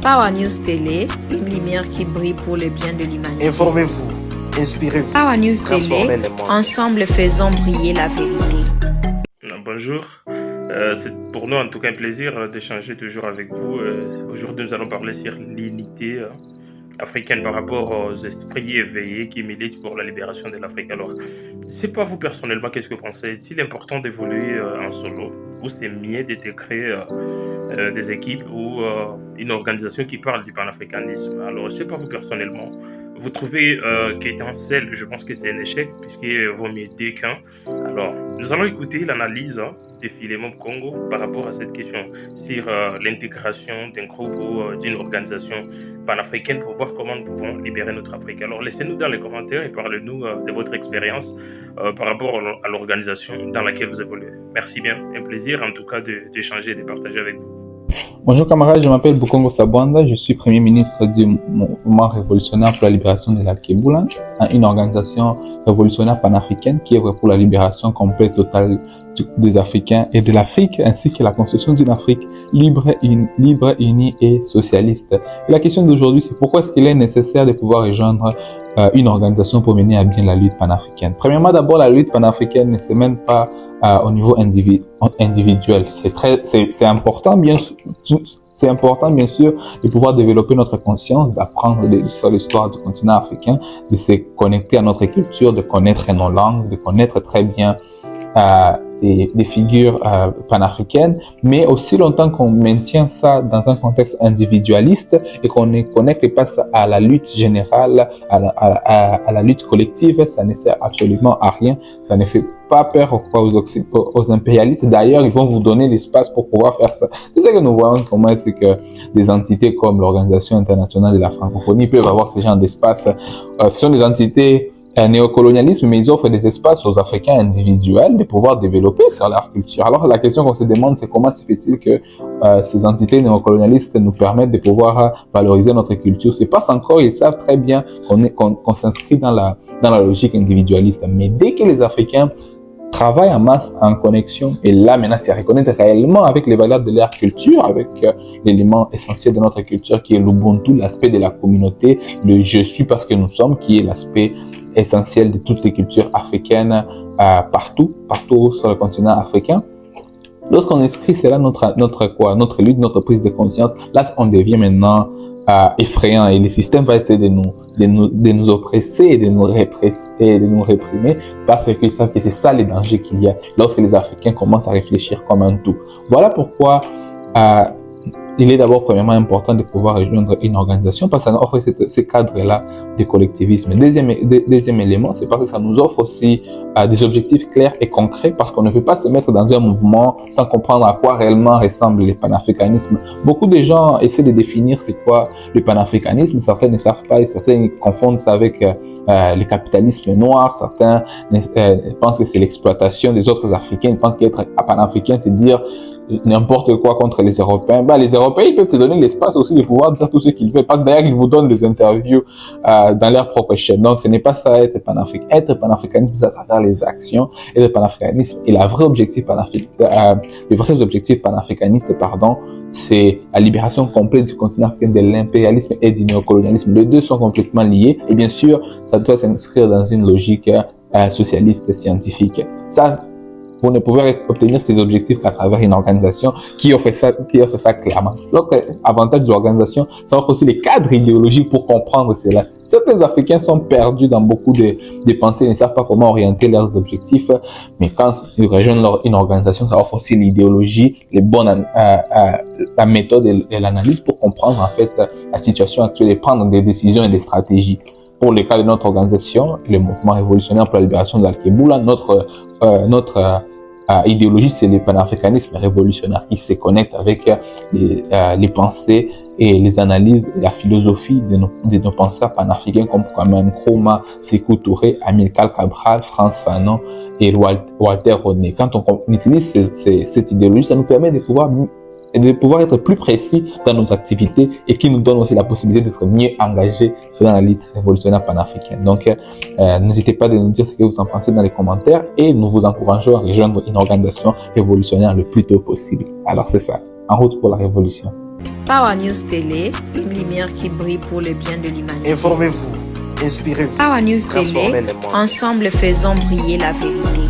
Power News Télé, une lumière qui brille pour le bien de l'humanité. Informez-vous, inspirez-vous, Power News transformez Télé, le monde. ensemble faisons briller la vérité. Bonjour, c'est pour nous en tout cas un plaisir d'échanger toujours avec vous. Aujourd'hui nous allons parler sur l'unité africaine par rapport aux esprits éveillés qui militent pour la libération de l'Afrique. Alors, je ne sais pas vous personnellement, qu'est-ce que vous pensez? Est-il important d'évoluer en solo ou c'est mieux de créer des équipes ou une organisation qui parle du panafricanisme? Alors, je ne sais pas vous personnellement, vous trouvez qu'étant seul, je pense que c'est un échec puisqu'il vaut mieux deux qu'un. Alors, nous allons écouter l'analyse de Philémon Congo par rapport à cette question sur l'intégration d'un groupe ou d'une organisation panafricaine pour voir comment nous pouvons libérer notre Afrique. Alors, laissez-nous dans les commentaires et parlez-nous de votre expérience par rapport à l'organisation dans laquelle vous évoluez. Merci bien, un plaisir en tout cas d'échanger et de partager avec vous. Bonjour camarades, je m'appelle Bukongo Sabwanda, je suis Premier ministre du mouvement révolutionnaire pour la libération de l'Alkeboula, une organisation révolutionnaire panafricaine qui œuvre pour la libération complète totale des Africains et de l'Afrique, ainsi que la construction d'une Afrique libre, unie et socialiste. Et la question d'aujourd'hui, c'est pourquoi est-ce qu'il est nécessaire de pouvoir rejoindre une organisation pour mener à bien la lutte panafricaine. Premièrement, d'abord, la lutte panafricaine ne se mène pas au niveau individuel. C'est important, bien sûr, de pouvoir développer notre conscience, d'apprendre sur l'histoire du continent africain, de se connecter à notre culture, de connaître nos langues, de connaître très bien des figures panafricaines, mais aussi longtemps qu'on maintient ça dans un contexte individualiste et qu'on ne connecte pas ça à la lutte générale, à la lutte collective, ça ne sert absolument à rien, ça ne fait pas peur aux impérialistes. D'ailleurs, ils vont vous donner l'espace pour pouvoir faire ça. C'est ça que nous voyons comment est-ce que des entités comme l'Organisation internationale de la francophonie peuvent avoir ce genre d'espace. Ce sont des entités néocolonialisme, mais ils offrent des espaces aux Africains individuels de pouvoir développer sur leur culture. Alors la question qu'on se demande, c'est comment se fait-il que ces entités néocolonialistes nous permettent de pouvoir valoriser notre culture? C'est pas encore, ils savent très bien qu'on s'inscrit dans la logique individualiste. Mais dès que les Africains travaillent en masse, en connexion, et là maintenant c'est à reconnaître réellement avec les valeurs de leur culture, avec l'élément essentiel de notre culture qui est l'Ubuntu, l'aspect de la communauté, le je suis parce que nous sommes, qui est l'aspect essentiel de toutes les cultures africaines partout sur le continent africain. Lorsqu'on inscrit cela notre lutte, notre prise de conscience, là on devient maintenant effrayant et le système va essayer de nous oppresser et de nous réprimer parce qu'ils savent que c'est ça les dangers qu'il y a lorsque les Africains commencent à réfléchir comme un tout. Voilà pourquoi il est d'abord premièrement important de pouvoir rejoindre une organisation parce que ça nous offre ce cadre-là de collectivisme. Deuxième élément, c'est parce que ça nous offre aussi des objectifs clairs et concrets parce qu'on ne veut pas se mettre dans un mouvement sans comprendre à quoi réellement ressemble le panafricanisme. Beaucoup de gens essaient de définir c'est quoi le panafricanisme, certains ne savent pas et certains confondent ça avec le capitalisme noir, certains pensent que c'est l'exploitation des autres Africains, ils pensent qu'être panafricain c'est dire n'importe quoi contre les Européens. Les Européens, ils peuvent te donner l'espace aussi de pouvoir dire tout ce qu'ils veulent. Parce que d'ailleurs, ils vous donnent des interviews dans leur propre chaîne. Donc, ce n'est pas ça être panafricain. Être panafricanisme, c'est à travers les actions. Être panafricanisme. Et le vrai objectif panafricaniste, c'est la libération complète du continent africain de l'impérialisme et du néocolonialisme. Les deux sont complètement liés. Et bien sûr, ça doit s'inscrire dans une logique socialiste scientifique. Ça, vous ne pouvez obtenir ces objectifs qu'à travers une organisation qui offre ça clairement. L'autre avantage de l'organisation, ça offre aussi les cadres idéologiques pour comprendre cela. Certains Africains sont perdus dans beaucoup de pensées, ils ne savent pas comment orienter leurs objectifs, mais quand ils rejoignent une organisation, ça offre aussi l'idéologie, la méthode et l'analyse pour comprendre en fait la situation actuelle et prendre des décisions et des stratégies. Pour le cas de notre organisation, le mouvement révolutionnaire pour la libération de l'Alkeboula, notre idéologie, c'est le panafricanisme révolutionnaire qui se connecte avec les pensées et les analyses et la philosophie de nos penseurs panafricains comme Kwame Nkrumah, Sékou Touré, Amilcar Cabral, Frantz Fanon et Walter Rodney. Quand on utilise cette idéologie, ça nous permet de pouvoir être plus précis dans nos activités et qui nous donne aussi la possibilité d'être mieux engagés dans la lutte révolutionnaire panafricaine. Donc, n'hésitez pas à nous dire ce que vous en pensez dans les commentaires et nous vous encourageons à rejoindre une organisation révolutionnaire le plus tôt possible. Alors, c'est ça. En route pour la révolution. Power News Télé, une lumière qui brille pour le bien de l'humanité. Informez-vous, inspirez-vous, Power News transformez Télé, le monde. ensemble faisons briller la vérité.